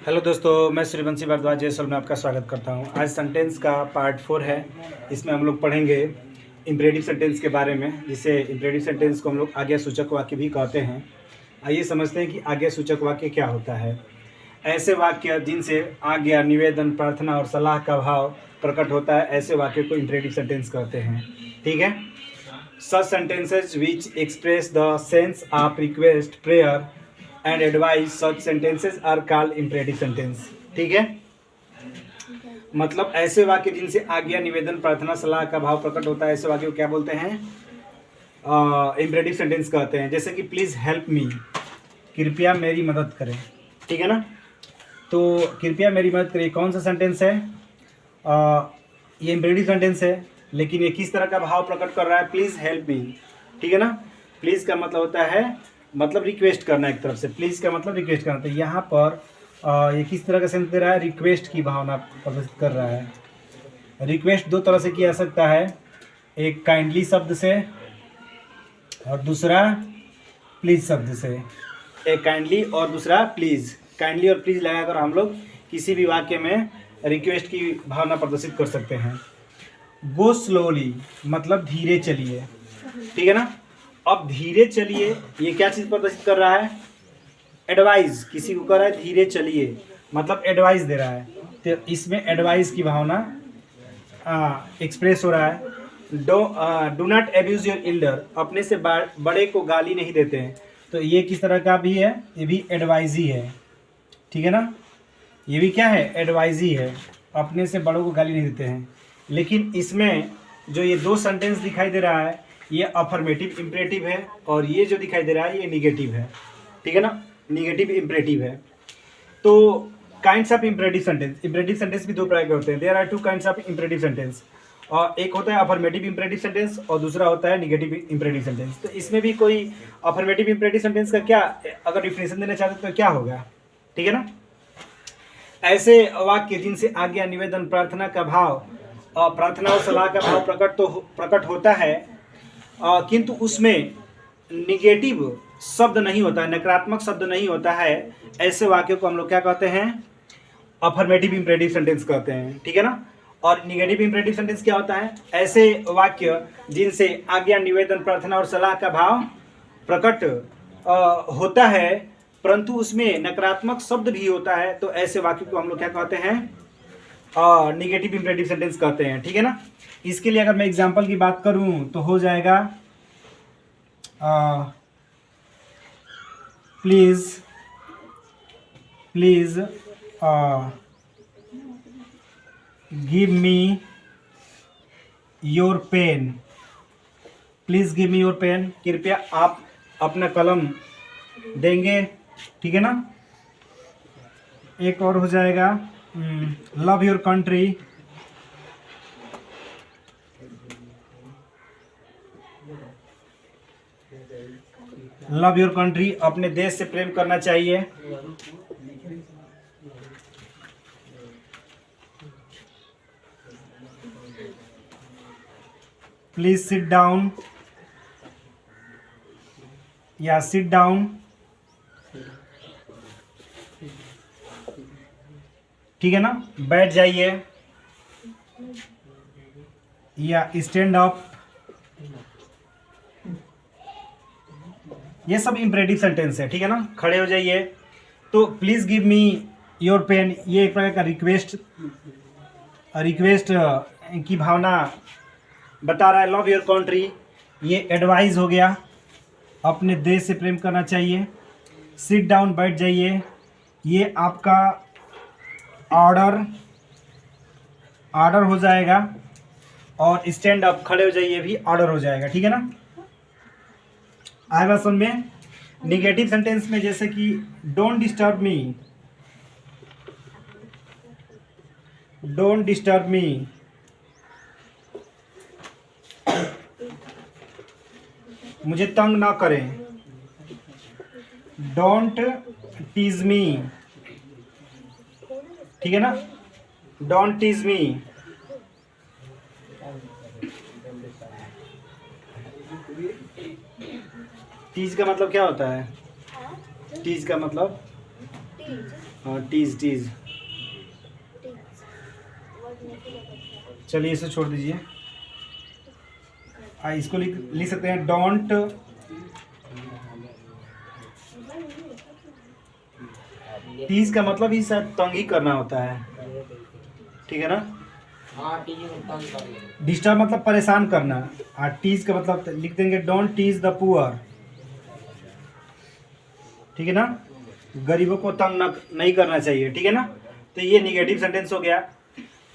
Hello दोस्तों, मैं सूर्यवंशी भारद्वाज जयसवाल में आपका स्वागत करता हूं। आज सेंटेंस का पार्ट 4 है। इसमें हम लोग पढ़ेंगे इम्परेटिव सेंटेंस के बारे में, जिसे इम्परेटिव सेंटेंस को हम लोग आज्ञासूचक वाक्य भी कहते हैं। आइए समझते हैं कि आज्ञासूचक वाक्य क्या होता है। ऐसे वाक्य जिनसे आज्ञा, निवेदन, प्रार्थना और सलाह का भाव प्रकट होता है, ऐसे वाक्य को इम्परेटिव सेंटेंस कहते हैं। ठीक है। Such sentences which express the sense of request, prayer and advice, such sentences are called imperative sentence। ठीक है। मतलब ऐसे वाक्य जिनसे आज्ञा, निवेदन, प्रार्थना, सलाह का भाव प्रकट होता है, ऐसे वाक्य को क्या बोलते हैं? इम्परेटिव सेंटेंस कहते हैं। जैसे कि प्लीज हेल्प मी, कृपया मेरी मदद करें। ठीक है ना। तो कृपया मेरी मदद करें, कौन सा सेंटेंस है? ये इम्परेटिव सेंटेंस है, लेकिन ये किस तरह का भाव प्रकट कर रहा है? Please help me. ठीक है ना। प्लीज़ का मतलब होता है मतलब रिक्वेस्ट करना एक तरफ से। प्लीज़ का मतलब रिक्वेस्ट करना। तो यहाँ पर ये किस तरह का सेंस दे रहा है? रिक्वेस्ट की भावना प्रदर्शित कर रहा है। रिक्वेस्ट दो तरह से किया जा सकता है, एक काइंडली शब्द से और दूसरा प्लीज़ शब्द से। एक काइंडली और दूसरा प्लीज़। काइंडली और प्लीज़ लगाकर हम लोग किसी भी वाक्य में रिक्वेस्ट की भावना प्रदर्शित कर सकते हैं। गो स्लोली मतलब धीरे चलिए। ठीक है ना। अब धीरे चलिए, ये क्या चीज़ प्रदर्शित कर रहा है? एडवाइस। किसी को कर रहा है धीरे चलिए, मतलब एडवाइस दे रहा है। तो इसमें एडवाइस की भावना एक्सप्रेस हो रहा है। Do not abuse your Elder, अपने से बड़े को गाली नहीं देते हैं। तो ये किस तरह का भी है? ये भी एडवाइज ही है। ठीक है ना। ये भी क्या है? एडवाइज ही है। अपने से बड़ों को गाली नहीं देते हैं। लेकिन इसमें जो ये दो सेंटेंस दिखाई दे रहा है, ये अफर्मेटिव इम्परेटिव है, और ये जो दिखाई दे रहा है ये निगेटिव है। ठीक है ना। निगेटिव इम्परेटिव है। तो kinds of imperative sentence. Imperative sentence भी दो प्रकार के होते हैं। There are two kinds of imperative sentence. और एक होता है अफर्मेटिव इम्परेटिव सेंटेंस और दूसरा होता है निगेटिव इम्परेटिव सेंटेंस। तो इसमें भी कोई अफर्मेटिव इम्परेटिव सेंटेंस का क्या अगर डिफिनेशन देना चाहते तो क्या होगा? ठीक है ना। ऐसे वाक्य जिनसे आज्ञा, निवेदन, प्रार्थना का भाव, प्रार्थना और सलाह का भाव प्रकट होता है, किंतु उसमें निगेटिव शब्द नहीं होता है, नकारात्मक शब्द नहीं होता है, ऐसे वाक्यों को हम लोग क्या कहते हैं? अफर्मेटिव इम्परेटिव सेंटेंस कहते हैं। ठीक है ना। और निगेटिव इम्परेटिव सेंटेंस क्या होता है? ऐसे वाक्य जिनसे आज्ञा, निवेदन, प्रार्थना और सलाह का भाव प्रकट होता है, परंतु उसमें नकारात्मक शब्द भी होता है, तो ऐसे वाक्य को हम लोग क्या कहते हैं? निगेटिव इम्परेटिव सेंटेंस कहते हैं। ठीक है ना। इसके लिए अगर मैं एग्जांपल की बात करूं तो हो जाएगा please give me your pen. Please give me your pen, कृपया आप अपना कलम देंगे। ठीक है ना। एक और हो जाएगा love your country. Love your country, अपने देश से प्रेम करना चाहिए। प्लीज सिट डाउन या सिट डाउन। ठीक है ना। बैठ जाइए या स्टैंड अप। ये सब इम्परेटिव सेंटेंस है। ठीक है ना। खड़े हो जाइए। तो please give me your pen, ये एक प्रकार का रिक्वेस्ट की भावना बता रहा है। लव योर कंट्री, ये एडवाइस हो गया, अपने देश से प्रेम करना चाहिए। सिट डाउन बैठ जाइए, ये आपका ऑर्डर हो जाएगा। और स्टैंड अप खड़े हो जाइए भी ऑर्डर हो जाएगा। ठीक है ना। आएगा सुन में निगेटिव सेंटेंस में, जैसे कि don't disturb me, don't disturb me, मुझे तंग ना करें। Don't tease me. ठीक है ना। Don't tease me. टीज का मतलब क्या होता है? टीज का मतलब टीज टीज। चलिए इसे छोड़ दीजिए। इसको लिख सकते हैं डोंट टीज का मतलब ही शायद तंग ही करना होता है, ठीक है ना। डिस्टर्ब मतलब परेशान करना, और टीज का मतलब लिख देंगे डोंट टीज द पुअर, ठीक है ना। गरीबों को तंग नहीं करना चाहिए, ठीक है ना। तो ये निगेटिव सेंटेंस हो गया।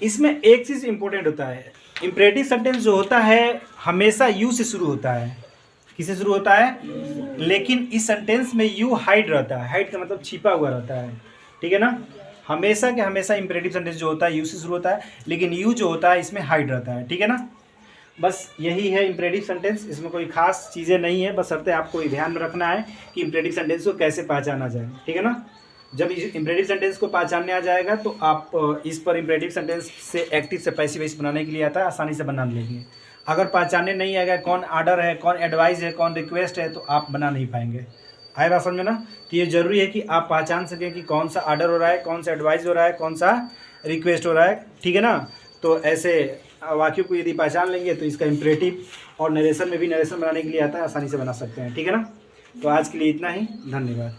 इसमें एक चीज़ इंपॉर्टेंट होता है, इम्परेटिव सेंटेंस जो होता है हमेशा यू से शुरू होता है। किससे शुरू होता है? लेकिन इस सेंटेंस में यू हाइड रहता है, हाइड का मतलब छिपा हुआ रहता है, ठीक है ना। हमेशा के हमेशा इम्परेटिव सेंटेंस जो होता है यू से शुरू होता है, लेकिन यू जो होता है इसमें हाइड रहता है, ठीक है ना। बस यही है इम्परेटिव सेंटेंस, इसमें कोई खास चीज़ें नहीं है, बस शर्तें आपको ध्यान में रखना है कि इम्परेटिव सेंटेंस को कैसे पहचाना जाए, ठीक है ना। जब इम्परेटिव सेंटेंस को पहचानने आ जाएगा तो आप इस पर इम्परेटिव सेंटेंस से एक्टिव से पैसिव वॉइस बनाने के लिए आता है, आसानी से बना लेंगे। अगर पहचानने नहीं आएगा कौन आर्डर है, कौन एडवाइस है, कौन रिक्वेस्ट है, तो आप बना नहीं पाएंगे। आए बात समझ में ना। तो ये जरूरी है कि आप पहचान सकें कि कौन सा आर्डर हो रहा है, कौन सा एडवाइस हो रहा है, कौन सा रिक्वेस्ट हो रहा है, ठीक है ना। तो ऐसे वाक्यों को यदि पहचान लेंगे तो इसका इम्परेटिव और नरेशन में भी नरेशन बनाने के लिए आता है, आसानी से बना सकते हैं, ठीक है ना। तो आज के लिए इतना ही, धन्यवाद।